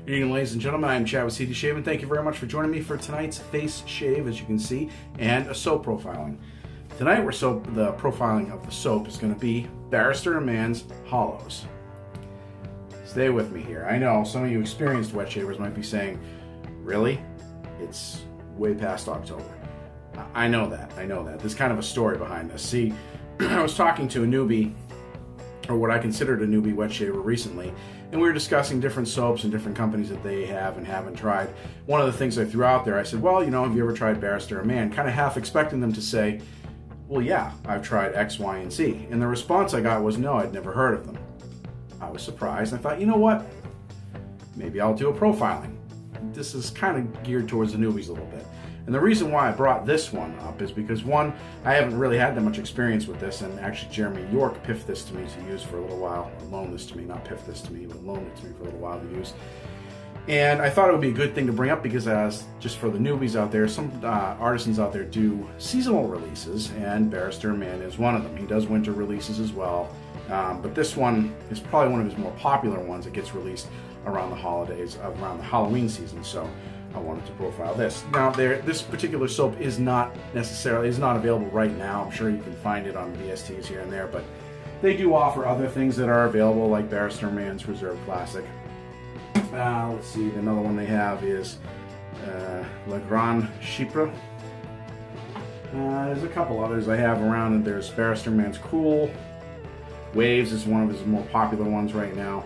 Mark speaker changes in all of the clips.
Speaker 1: Good evening, ladies and gentlemen. I'm Chad with CD Shave, and thank you very much for joining me for tonight's face shave, as you can see, and a soap profiling. Tonight, the profiling of the soap is going to be Barrister and Mann's Hallows. Stay with me here. I know some of you experienced wet shavers might be saying, "Really? It's way past October." I know that. There's kind of a story behind this. See, I was talking to a newbie, or what I considered a newbie wet shaver recently, and we were discussing different soaps and different companies that they have and haven't tried. One of the things I threw out there, I said, well, you know, have you ever tried Barrister and Mann? Kind of half expecting them to say, well, yeah, I've tried X, Y, and Z. And the response I got was, no, I'd never heard of them. I was surprised. I thought, you know what? Maybe I'll do a profiling. This is kind of geared towards the newbies a little bit. And the reason why I brought this one up is because, one, I haven't really had that much experience with this, and actually Jeremy York piffed this to me to use for a little while, or loaned this to me, not piffed this to me, but loaned it to me for a little while to use. And I thought it would be a good thing to bring up because, as just for the newbies out there, some artisans out there do seasonal releases, and Barrister and Mann is one of them. He does winter releases as well, but this one is probably one of his more popular ones. It gets released around the holidays, around the Halloween season, so I wanted to profile this. Now, this particular soap is not available right now. I'm sure you can find it on VSTs here and there, but they do offer other things that are available, like Barrister and Mann's Reserve Classic. Let's see, another one they have is Le Grand Chypre. There's a couple others I have around, and there's Barrister and Mann's Cool. Waves is one of his more popular ones right now.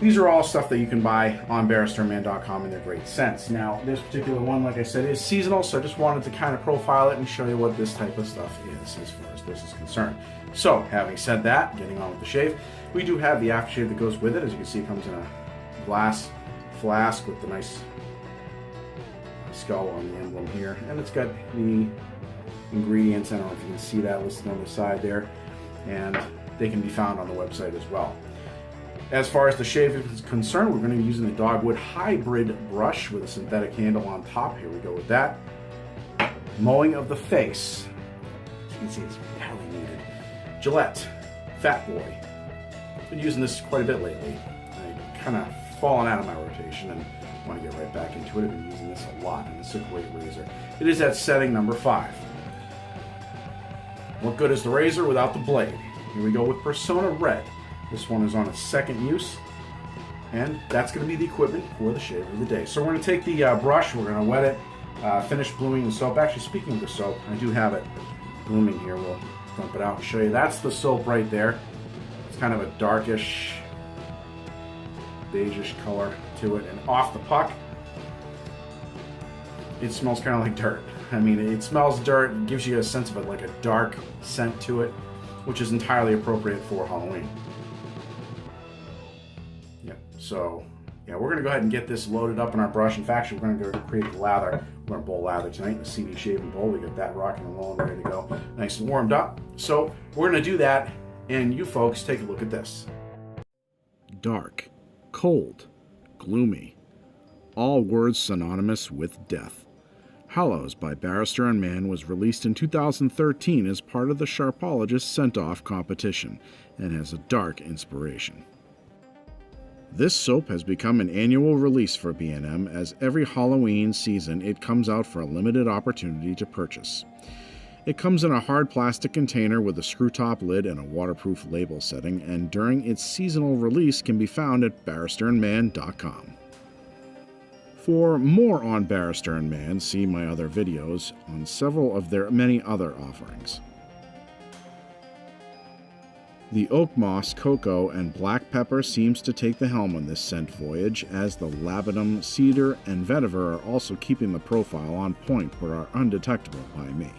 Speaker 1: These are all stuff that you can buy on BarristerandMann.com, and they're great scents. Now, this particular one, like I said, is seasonal, so I just wanted to kind of profile it and show you what this type of stuff is as far as this is concerned. So, having said that, getting on with the shave, we do have the aftershave that goes with it. As you can see, it comes in a glass flask with the nice skull on the emblem here, and it's got the ingredients. I don't know if you can see that listed on the side there, and they can be found on the website as well. As far as the shave is concerned, we're going to be using the Dogwood Hybrid brush with a synthetic handle on top. Here we go with that. Mowing of the face. As you can see, it's badly needed. Gillette Fat Boy. I've been using this quite a bit lately. I've kind of fallen out of my rotation and want to get right back into it. I've been using this a lot, and it's a great razor. It is at setting number 5. What good is the razor without the blade? Here we go with Persona Red. This one is on its second use, and that's going to be the equipment for the shave of the day. So we're going to take the brush, we're going to wet it, finish blooming the soap. Actually, speaking of the soap, I do have it blooming here. We'll dump it out and show you. That's the soap right there. It's kind of a darkish, beigeish color to it, and off the puck, it smells kind of like dirt. I mean, it smells dirt, it gives you a sense of it, like a dark scent to it, which is entirely appropriate for Halloween. So, yeah, we're going to go ahead and get this loaded up in our brush. In fact, we're going to go create the lather. We're going to bowl lather tonight in a CD shaving bowl. We got that rocking and rolling, ready to go, nice and warmed up. So, we're going to do that, and you folks take a look at this. Dark, cold, gloomy, all words synonymous with death. Hallows by Barrister and Mann was released in 2013 as part of the Sharpologist Scent-Off competition and has a dark inspiration. This soap has become an annual release for B&M, as every Halloween season it comes out for a limited opportunity to purchase. It comes in a hard plastic container with a screw-top lid and a waterproof label setting, and during its seasonal release can be found at BarristerandMann.com. For more on Barrister and Mann, see my other videos on several of their many other offerings. The OAKMOSS, cocoa, and black pepper seems to take the helm on this scent voyage, as the LABDANUM, CEDAR, and VETIVER are also keeping the profile on point but are undetectable by me.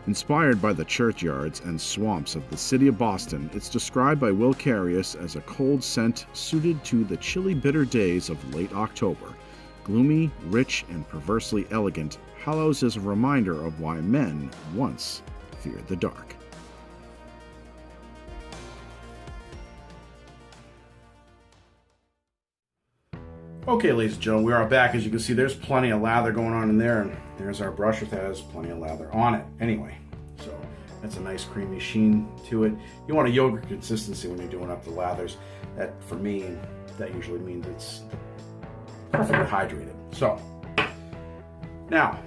Speaker 1: Inspired by the churchyards and swamps of the city of Boston, it's described by Will Carius as a cold scent suited to the chilly, bitter days of late October. Gloomy, rich, and perversely elegant, Hallows is a reminder of why men once feared the dark. Okay, ladies and gentlemen, we are back. As you can see, there's plenty of lather going on in there, and there's our brush that has plenty of lather on it. Anyway, so that's a nice creamy sheen to it. You want a yogurt consistency when you're doing up the lathers. That, for me, that usually means it's perfectly hydrated. So, now,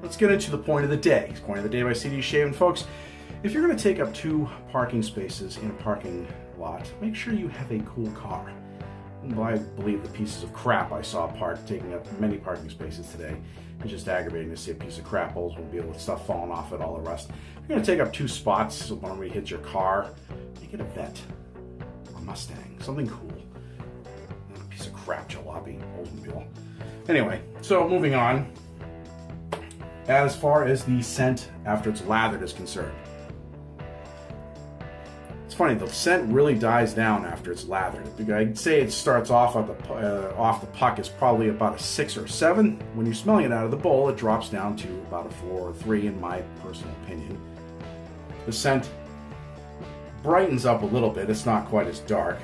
Speaker 1: let's get into the point of the day. Point of the day by CD Shave. And folks, if you're going to take up 2 parking spaces in a parking lot, make sure you have a cool car. I believe the pieces of crap I saw parked taking up many parking spaces today. It's just aggravating to see a piece of crap, holes will be with stuff falling off it, all the rest. If you're going to take up 2 spots, so when somebody hits your car, you get a Vet, a Mustang, something cool. Not a piece of crap jalopy, Oldsmobile. Anyway, so moving on. As far as the scent after it's lathered is concerned, it's funny, the scent really dies down after it's lathered. I'd say it starts off at off the puck is probably about a 6 or 7. When you're smelling it out of the bowl, it drops down to about a 4 or 3 in my personal opinion. The scent brightens up a little bit. It's not quite as dark,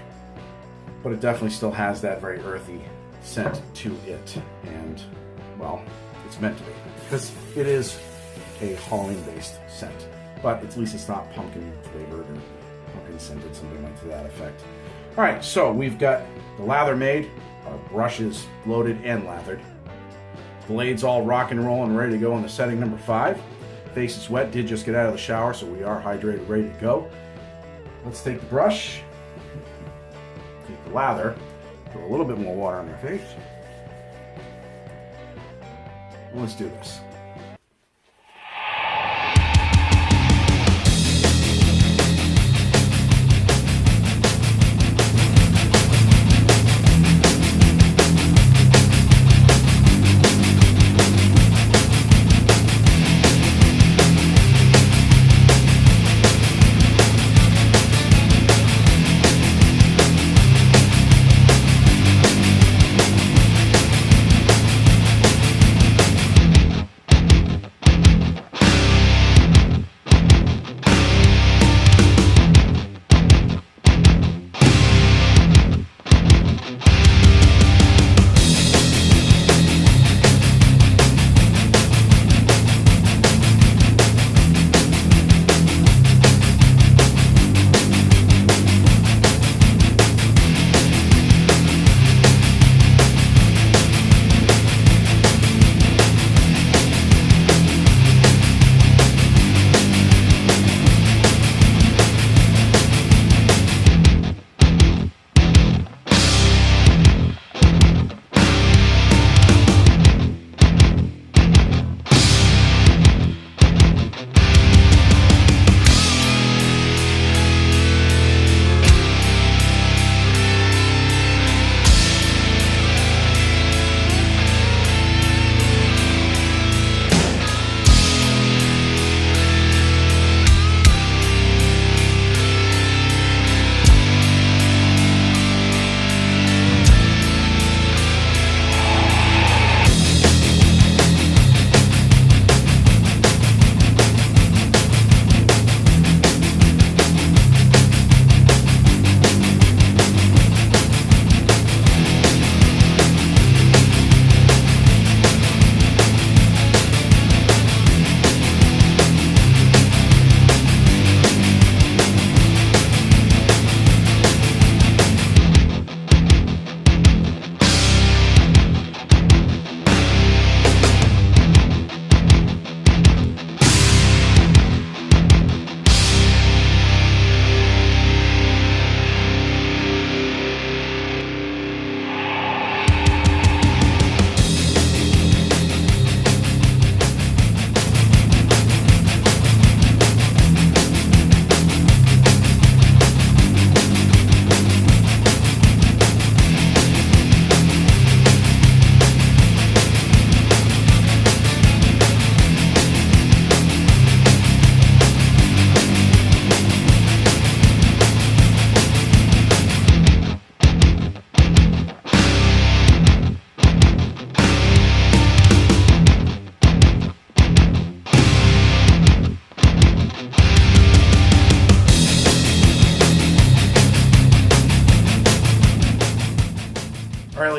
Speaker 1: but it definitely still has that very earthy scent to it. And, well, it's meant to be, because it is a Halloween-based scent. But at least it's not pumpkin flavored or pumpkin scented, something like to that effect. All right, so we've got the lather made, our brushes loaded and lathered, blades all rock and roll and ready to go on the setting number 5. Face is wet, did just get out of the shower, so we are hydrated, ready to go. Let's take the brush, take the lather, throw a little bit more water on your face. Let's do this.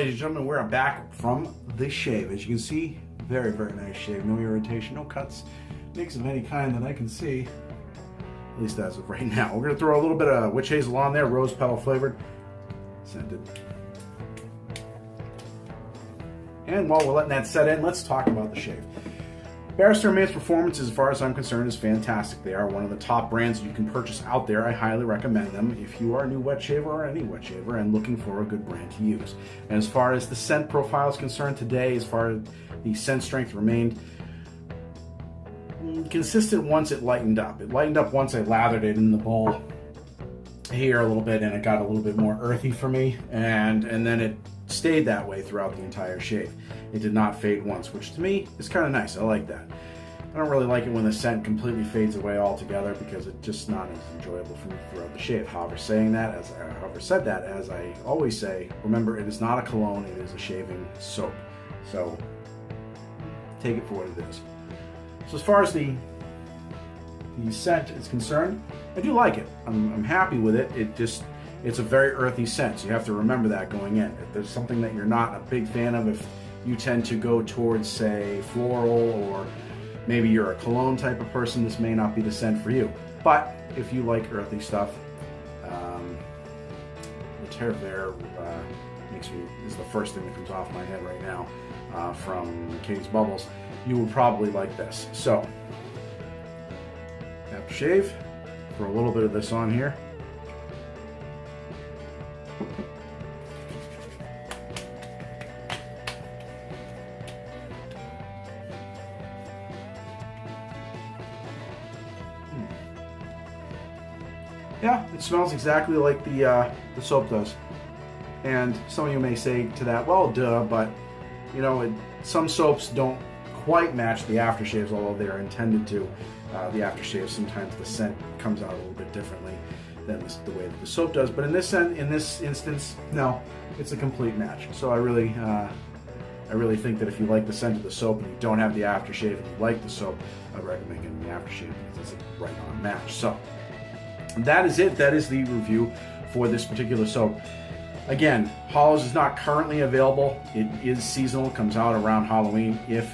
Speaker 1: ladies and gentlemen, we're back from the shave. As you can see, very, very nice shave. No irritation, no cuts, nicks of any kind that I can see, at least as of right now. We're going to throw a little bit of witch hazel on there, rose petal flavored, scented. And while we're letting that set in, let's talk about the shave. Barrister and Mann's performance, as far as I'm concerned, is fantastic. They are one of the top brands you can purchase out there. I highly recommend them if you are a new wet shaver or any wet shaver and looking for a good brand to use. And as far as the scent profile is concerned today, as far as the scent strength remained consistent once it lightened up. It lightened up once I lathered it in the bowl here a little bit, and it got a little bit more earthy for me, and then it stayed that way throughout the entire shave. It did not fade once, which to me is kind of nice. I like that. I don't really like it when the scent completely fades away altogether because it's just not as enjoyable for me throughout the shave. However, said that, as I always say, remember, it is not a cologne, it is a shaving soap. So take it for what it is. So as far as the scent is concerned, I do like it. I'm happy with it. It's a very earthy scent, so you have to remember that going in. If there's something that you're not a big fan of, if you tend to go towards, say, floral, or maybe you're a cologne type of person, this may not be the scent for you. But if you like earthy stuff, VETIVER is the first thing that comes off my head right now from Katie's Bubbles. You would probably like this. So, after shave, throw a little bit of this on here. Yeah, it smells exactly like the soap does. And some of you may say to that, well, duh, but you know, some soaps don't quite match the aftershaves, although they are intended to. The aftershave, sometimes the scent comes out a little bit differently than the way that the soap does. But in this instance, no, it's a complete match. So I really think that if you like the scent of the soap and you don't have the aftershave and you like the soap, I'd recommend getting the aftershave because it's a right-on match. So that is it. That is the review for this particular soap. Again, Hallows is not currently available. It is seasonal, comes out around Halloween. If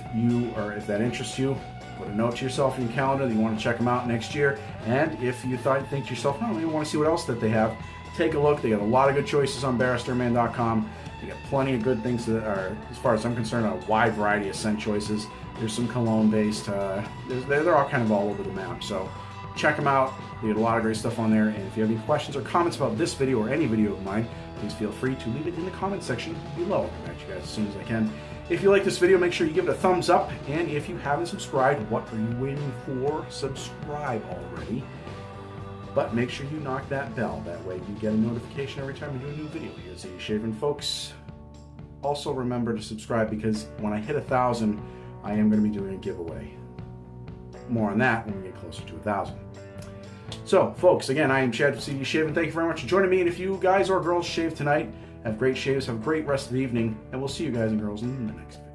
Speaker 1: that interests you, put a note to yourself in your calendar that you want to check them out next year. And if you think to yourself, oh, maybe I want to see what else that they have, take a look. They got a lot of good choices on BarristerandMann.com. They got plenty of good things that are, as far as I'm concerned, a wide variety of scent choices. There's some cologne-based. They're all kind of all over the map. So check them out. They got a lot of great stuff on there. And if you have any questions or comments about this video or any video of mine, please feel free to leave it in the comment section below. I'll get you guys as soon as I can. If you like this video, make sure you give it a thumbs up. And if you haven't subscribed, what are you waiting for? Subscribe already. But make sure you knock that bell. That way you get a notification every time we do a new video here at CD Shaving. Folks, also remember to subscribe because when I hit 1,000, I am going to be doing a giveaway. More on that when we get closer to 1,000. So, folks, again, I am Chad from CD Shaving. Thank you very much for joining me. And if you guys or girls shave tonight, have great shaves, have a great rest of the evening, and we'll see you guys and girls in the next video.